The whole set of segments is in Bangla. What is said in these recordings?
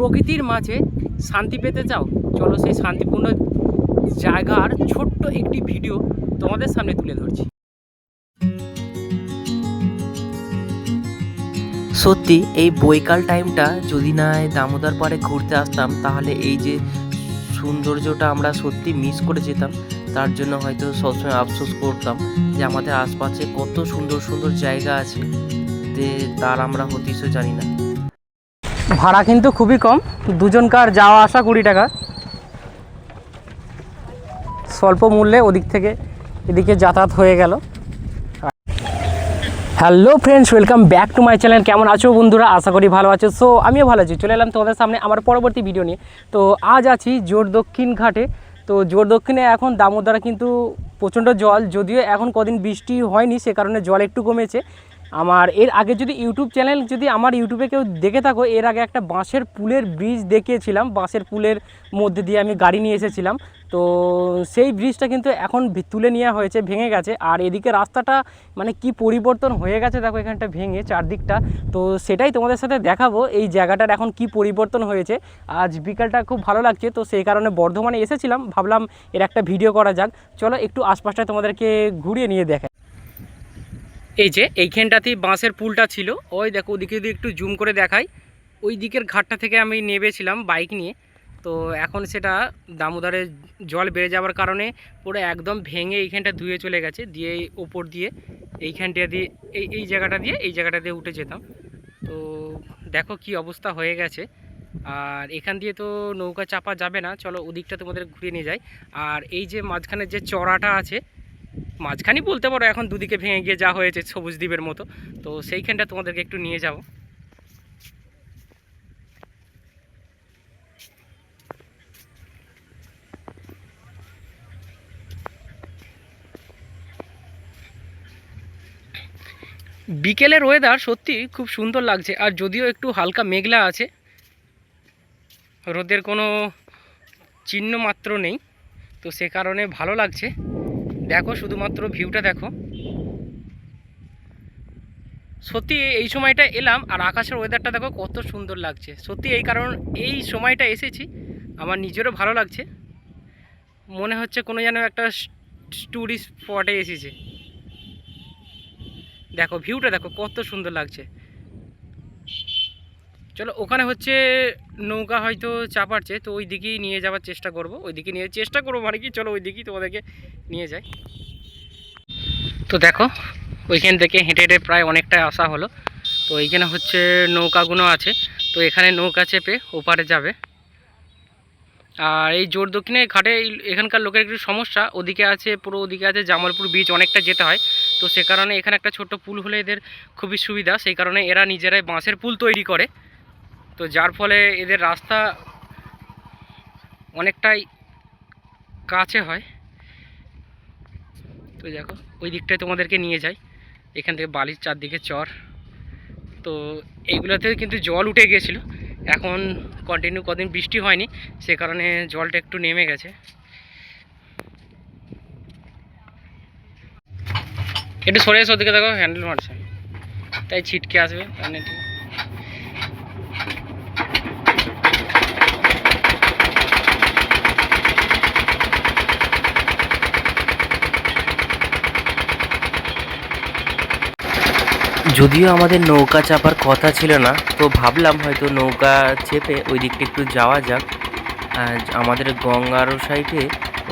প্রকৃতির মাঝে শান্তি পেতে চাও, চলো সেই শান্তিপূর্ণ জায়গার ছোট্ট একটি ভিডিও তোমাদের সামনে তুলে ধরছি। সত্যি এই বৈকাল টাইমটা যদি না দামোদর পাড়ে ঘুরতে আসতাম তাহলে এই যে সৌন্দর্যটা আমরা সত্যি মিস করে যেতাম। তার জন্য হয়তো সবসময় আফসোস করতাম যে আমাদের আশপাশে কত সুন্দর সুন্দর জায়গা আছে, যে তার আমরা হতিশও জানি না। ভাড়া কিন্তু খুবই কম, দুজনকার যাওয়া আসা 20 টাকা, স্বল্প মূল্যে ওদিক থেকে এদিকে যাতায়াত হয়ে গেল। Hello friends, welcome back to my channel. কেমন আছো বন্ধুরা? আশা করি ভালো আছো। সো আমিও ভালো আছি, চলে এলাম তোমাদের সামনে আমার পরবর্তী ভিডিও নিয়ে। তো আজ আছি জোর দক্ষিণ ঘাটে। তো জোর দক্ষিণে এখন দামোদরে কিন্তু প্রচণ্ড জল, যদিও এখন কদিন বৃষ্টি হয়নি, সে কারণে জল একটু কমেছে। আমার এর আগে যদি ইউটিউব চ্যানেল যদি আমার ইউটিউবে কেউ দেখে থাকো, এর আগে একটা বাঁশের পুলের ব্রিজ দেখিয়েছিলাম। বাঁশের পুলের মধ্যে দিয়ে আমি গাড়ি নিয়ে এসেছিলাম। তো সেই ব্রিজটা কিন্তু এখন তুলে নেওয়া হয়েছে, ভেঙে গেছে। আর এদিকে রাস্তাটা মানে কি পরিবর্তন হয়ে গেছে দেখো, এখানটা ভেঙে চারদিকটা। তো সেটাই তোমাদের সাথে দেখাবো, এই জায়গাটার এখন কি পরিবর্তন হয়েছে। আজ বিকালটা খুব ভালো লাগছে, তো সেই কারণে বর্ধমানে এসেছিলাম, ভাবলাম এর একটা ভিডিও করা যাক। চলো একটু আশপাশটা তোমাদেরকে ঘুরিয়ে নিয়ে দেখাই। এই যে এইখানটাতেই বাঁশের পুলটা ছিল, ওই দেখো ওদিকে যদি একটু জুম করে দেখাই, ওই দিকের ঘাটটা থেকে আমি নেমেছিলাম বাইক নিয়ে। তো এখন সেটা দামোদরে জল বেড়ে যাওয়ার কারণে পুরো একদম ভেঙে এইখানটা ধুয়ে চলে গেছে, দিয়ে ওপর দিয়ে এইখানটা দিয়ে এই জায়গাটা দিয়ে উঠে যেতাম। তো দেখো কি অবস্থা হয়ে গেছে। আর এখান দিয়ে তো নৌকা চাপা যাবে না, চলো ওদিকটা তোমাদের ঘুরিয়ে নিয়ে যাই। আর এই যে মাঝখানে যে চড়াটা আছে, মাঝখানে বলতে পারো, এখন দুদিকে ভেঙে গিয়ে যা হয়েছে সবুজ দ্বীপের মতো, তো সেইখানটা তোমাদেরকে একটু নিয়ে যাব। বিকেলের ওয়েদার সত্যি খুব সুন্দর লাগছে, আর যদিও একটু হালকা মেঘলা আছে, রোদের কোনো চিহ্ন মাত্র নেই, তো সে কারণে ভালো লাগছে। দেখো শুধুমাত্র ভিউটা দেখো, সত্যি এই সময়টা এলাম আর আকাশের ওয়েদারটা দেখো কত সুন্দর লাগছে। সত্যি এই সময়টা এসেছি, আমার নিজেরও ভালো লাগছে, মনে হচ্ছে কোনো যেন একটা ট্যুরিস্ট স্পটে এসেছে। দেখো ভিউটা দেখো কত সুন্দর লাগছে। চলো ওখানে হচ্ছে নৌকা হয়তো চাপাচ্ছে, তো ওই দিকেই নিয়ে যাওয়ার চেষ্টা করব, মানে কি, চলো ওই দিকেই তোমাদেরকে নিয়ে যাই। তো দেখো ওইখান থেকে হেঁটে হেঁটে প্রায় অনেকটাই আসা হলো। তো এইখানে হচ্ছে নৌকাগুলো আছে, তো এখানে নৌকা চেপে ওপারে যাবে। আর এই জোর দক্ষিণে ঘাটে এখানকার লোকের একটু সমস্যা, ওদিকে আছে জামালপুর বীচ, অনেকটা যেতে হয়। তো সে কারণে এখানে একটা ছোট্ট পুল হলে এদের খুবই সুবিধা, সেই কারণে এরা নিজেরাই বাঁশের পুল তৈরি করে। তো যার ফলে এদের রাস্তা অনেকটাই কাছে হয়। তো দেখো ওই দিকটায় তোমাদেরকে নিয়ে যাই, এখান থেকে বালির চারদিকে চর। তো এইগুলোতে কিন্তু জল উঠে গিয়েছিল, এখন কন্টিনিউ কদিন বৃষ্টি হয়নি, সে কারণে জলটা একটু নেমে গেছে। একটু সরে এসে ওদিকে দেখো, হ্যান্ডেল মারছে তাই ছিটকে আসবে। যদিও আমাদের নৌকা চাপার কথা ছিল না, তো ভাবলাম হয়তো নৌকা চেপে ওই দিকটা একটু যাওয়া যাক। আমাদের গঙ্গার সাইডে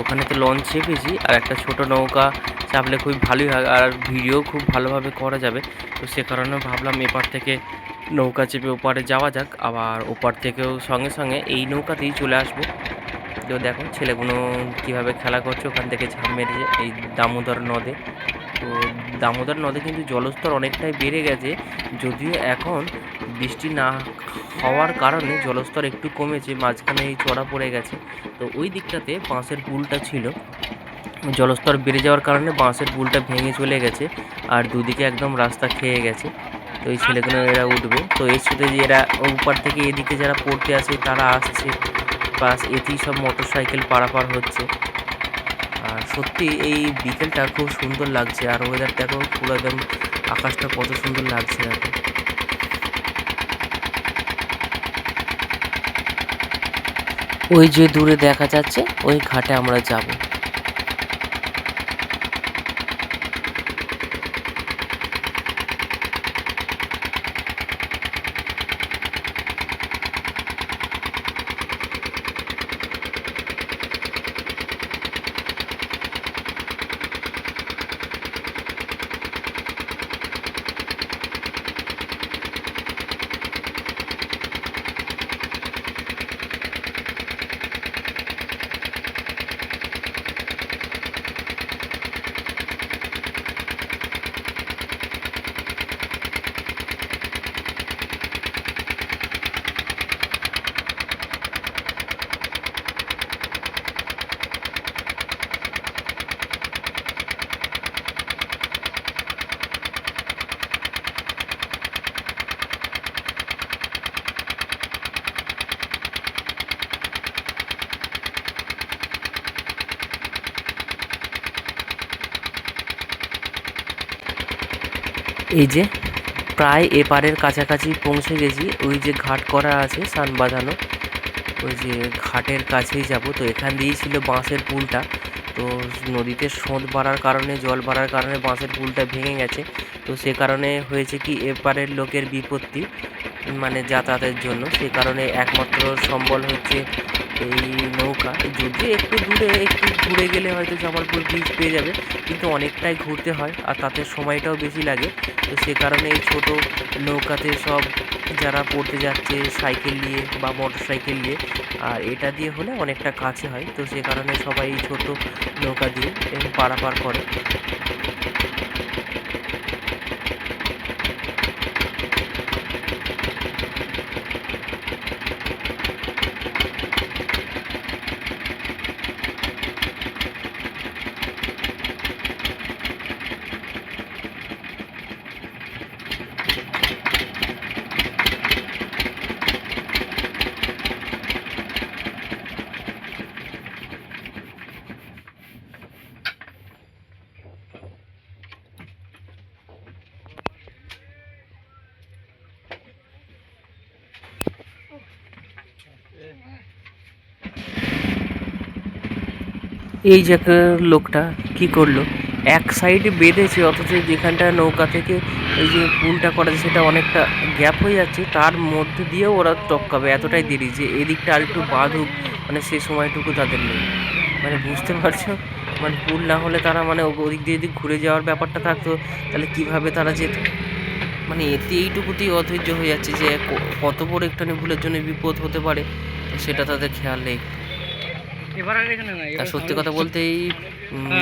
ওখানে তো লঞ্চ চেপেছি, আর একটা ছোট নৌকা চাপলে খুবই ভালোই হয়, আর ভিডিও খুব ভালোভাবে করা যাবে। তো সে কারণে ভাবলাম এপার থেকে নৌকা চেপে ওপারে যাওয়া যাক, আবার ওপার থেকেও সঙ্গে সঙ্গে এই নৌকাতেই চলে আসবো। তো দেখো ছেলেগুলো কীভাবে খেলা করছে ওখান থেকে ঝাঁপ মেরেছে এই দামোদর নদে। তো দামোদর নদে কিন্তু জলস্তর অনেকটাই বেড়ে গেছে, যদিও এখন বৃষ্টি না হওয়ার কারণে জলস্তর একটু কমেছে, মাঝখানে এই চড়া পড়ে গেছে। তো ওই দিকটাতে বাঁশের পুলটা ছিল, জলস্তর বেড়ে যাওয়ার কারণে বাঁশের পুলটা ভেঙে চলে গেছে, আর দুদিকে একদম রাস্তা খেয়ে গেছে। তো এই ছেলেগুলো এরা উঠবে, তো এর সাথে যে এরা ওপার থেকে এদিকে যারা পড়তে আসে তারা আসছে, প্লাস এতেই সব মোটর সাইকেল পারাপার হচ্ছে। আর সত্যি এই বিকেলটা খুব সুন্দর লাগছে, আর ওয়েদার দেখো পুরো একদম আকাশটা কত সুন্দর লাগছে দেখো। ওই যে দূরে দেখা যাচ্ছে ওই ঘাটে আমরা যাব। এই যে প্রায় এপারের কাছাকাছি পৌঁছে গেছি। ওই যে ঘাট করা আছে সান বাঁধানো, ওই যে ঘাটের কাছেই যাব। তো এখান দিয়েই ছিল বাঁশের পুলটা। তো নদীতে স্রোত বাড়ার কারণে, জল বাড়ার কারণে বাঁশের পুলটা ভেঙে গেছে। তো সে কারণে হয়েছে কি এপারের লোকের বিপত্তি, মানে যাতায়াতের জন্য। সে কারণে একমাত্র সম্বল হচ্ছে এই নৌকা। যদি একটু দূরে, একটু ঘুরে গেলে হয়তো জামালপুর ব্রিজ পেয়ে যাবে, কিন্তু অনেকটাই ঘুরতে হয় আর তাতে সময়টাও বেশি লাগে। তো সে কারণে এই ছোটো নৌকাতে সব যারা পড়তে যাচ্ছে সাইকেল নিয়ে বা মোটর সাইকেল নিয়ে, আর এটা দিয়ে হলে অনেকটা কাছে হয়। তো সে কারণে সবাই এই ছোটো নৌকা দিয়ে পারাপার করে। এই যে লোকটা কি করলো, এক সাইডে বেঁধেছে, অথচ যেখানটা নৌকা থেকে এই যে পুলটা করা সেটা অনেকটা গ্যাপ হয়ে যাচ্ছে, তার মধ্যে দিয়েও ওরা টপকাবে। এতটাই দেরি যে এদিকটা আর একটু বাঁধুক, মানে সে সময়টুকু তাদের নেই। মানে বুঝতে পারছো, মানে পুল না হলে তারা মানে ওদিক দিয়ে যদি ঘুরে যাওয়ার ব্যাপারটা থাকতো তাহলে কিভাবে তারা যেত। মানে এতে এইটুকুতেই অধৈর্য হয়ে যাচ্ছে যে কত বড় একটুখানি ভুলের জন্য বিপদ হতে পারে, সেটা তাদের খেয়াল নেই। আর সত্যি কথা বলতে এই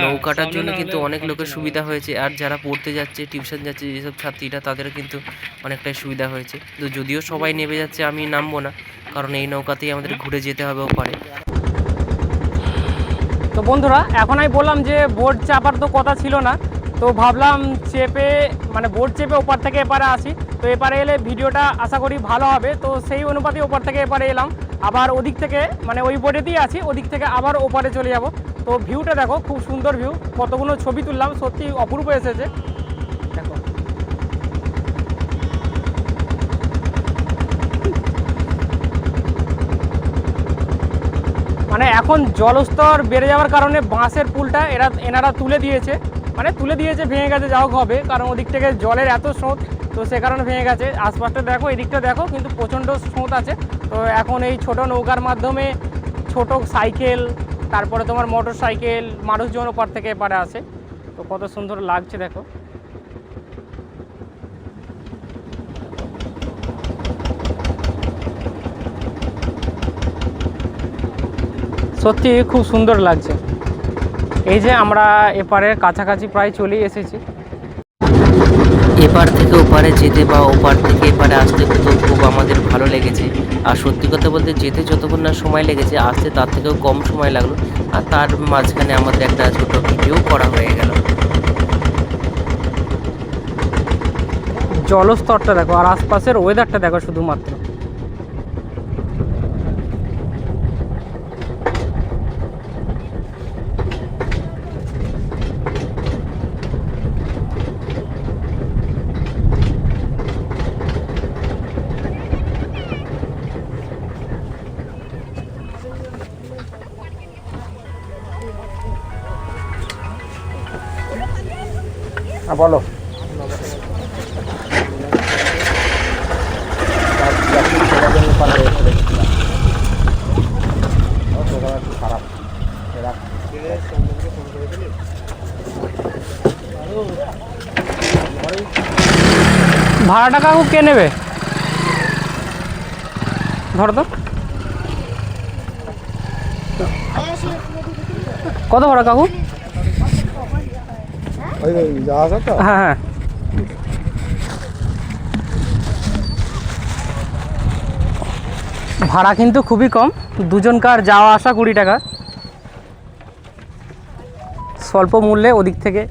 নৌকাটার জন্য কিন্তু অনেক লোকের সুবিধা হয়েছে। আর যারা পড়তে যাচ্ছে, টিউশন যাচ্ছে যেসব ছাত্রীরা, তাদেরও কিন্তু অনেকটাই সুবিধা হয়েছে। তো যদিও সবাই নেমে যাচ্ছে, আমি নামবো না, কারণ এই নৌকাতেই আমাদের ঘুরে যেতে হবে ওপারে। তো বন্ধুরা, এখন আমি বললাম যে বোট চাপার তো কথা ছিল না, তো ভাবলাম চেপে, মানে বোট চেপে ওপার থেকে এপারে আসি। তো এপারে এলে ভিডিওটা আশা করি ভালো হবে। তো সেই অনুপাতে ওপার থেকে এপারে এলাম, আবার ওদিক থেকে, মানে ওই বোটেতেই আছি, ওদিক থেকে আবার ওপারে চলে যাব। তো ভিউটা দেখো, খুব সুন্দর ভিউ, কতগুলো ছবি তুললাম, সত্যি অপূর্ব এসেছে দেখো। মানে এখন জলস্তর বেড়ে যাওয়ার কারণে বাঁশের পুলটা এনারা তুলে দিয়েছে, মানে তুলে দিয়েছে, ভেঙে গেছে, যাও হবে, কারণ ওদিক থেকে জলের এত স্রোত, তো সে কারণে ভেঙে গেছে। আশপাশটা দেখো, এদিকটা দেখো, কিন্তু প্রচণ্ড স্রোত আছে। তো এখন এই ছোট নৌকার মাধ্যমে ছোট সাইকেল, তারপরে তোমার মোটর সাইকেল, মানুষজন ওপার থেকে এপারে আসে। তো কত সুন্দর লাগছে দেখো। সত্যি খুব সুন্দর লাগছে। এই যে আমরা এপারের কাছাকাছি প্রায় চলেই এসেছি। এপার থেকে ওপারে যেতে বা ওপার থেকে এপারে আসতে তো খুব আমাদের ভালো লেগেছে। আর সত্যি কথা বলতে যেতে যতক্ষণ না সময় লেগেছে, আসতে তার থেকেও কম সময় লাগলো। আর তার মাঝখানে আমাদের একটা ছোট ভিডিও করা হয়ে গেল। জলস্তরটা দেখো, আর আশপাশের ওয়েদারটা দেখো শুধুমাত্র। বলো। খারাপ ভাড়াটা কাকু কে নেবে? ধরো তো, কত ভাড়া কাকু? হ্যাঁ হ্যাঁ, ভাড়া কিন্তু খুবই কম, দুজনকার যাওয়া আসা 20 টাকা, স্বল্প মূল্যে ওদিক থেকে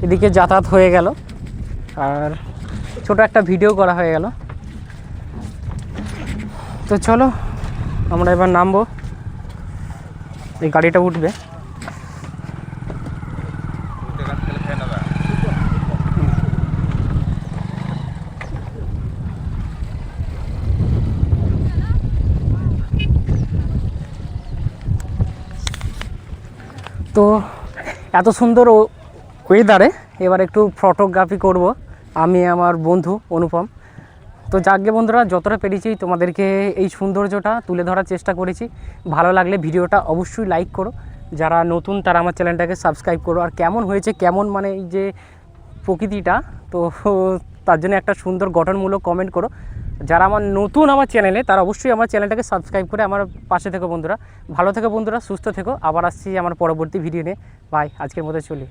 এদিকে যাতায়াত হয়ে গেল, আর ছোট একটা ভিডিও করা হয়ে গেল। তো চলো আমরা এবার নামবো, এই গাড়িটা উঠবে। তো এত সুন্দর ওয়েদারে এবার একটু ফটোগ্রাফি করব আমি, আমার বন্ধু অনুপম। তো যাকগে বন্ধুরা, যতটা পেরেছি তোমাদেরকে এই সৌন্দর্যটা তুলে ধরার চেষ্টা করেছি। ভালো লাগলে ভিডিওটা অবশ্যই লাইক করো, যারা নতুন তারা আমার চ্যানেলটাকে সাবস্ক্রাইব করো। আর কেমন হয়েছে, কেমন মানে এই যে প্রকৃতিটা, তো তার জন্য একটা সুন্দর গঠনমূলক কমেন্ট করো। যারা আমার নতুন আমার চ্যানেলে, তারা অবশ্যই আমার চ্যানেলটাকে সাবস্ক্রাইব করে আমার পাশে থেকো বন্ধুরা। ভালো থেকো বন্ধুরা, সুস্থ থেকো। আবার আসছি আমার পরবর্তী ভিডিও নিয়ে। বাই, আজকের মতো চলি।